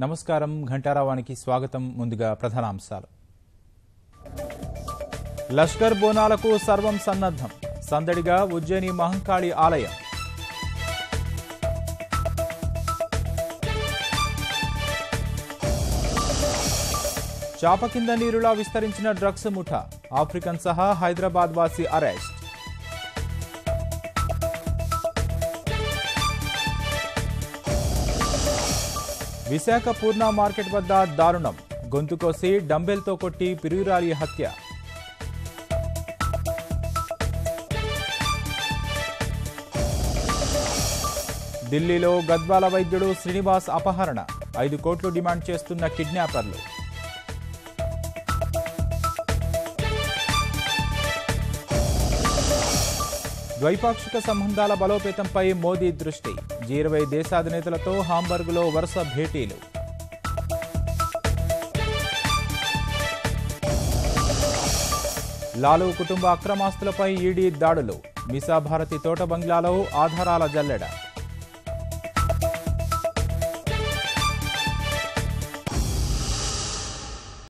నమస్కారం ఘంటారావానికి స్వాగతం. ముందుగా ప్రధానాంశాలు. లష్కర్ బోనాలకు సర్వం సన్నద్ధం. సందడిగా ఉజ్జయిని మహంకాళి ఆలయం. చాప కింద నీరులా విస్తరించిన డ్రగ్స్ ముఠా. ఆఫ్రికన్ సహా హైదరాబాద్ వాసి అరెస్ట్. విశాఖ పూర్ణ మార్కెట్ వద్ద దారుణం. గొంతు కోసి డంబెల్తో కొట్టి పిరువిరాలి హత్య. ఢిల్లీలో గద్వాల వైద్యుడు శ్రీనివాస్ అపహరణ. 5 కోట్లు డిమాండ్ చేస్తున్న కిడ్నాపర్లు. ద్వైపాక్షిక సంబంధాల బలోపేతంపై మోదీ దృష్టి. G20 దేశాధినేతలతో హాంబర్గ్లో వరుస భేటీలు. లాలూ కుటుంబ అక్రమాస్తులపై ఈడీ దాడులు. మీసా భారతి తోట బంగ్లాలో ఆధారాల జల్లెడ.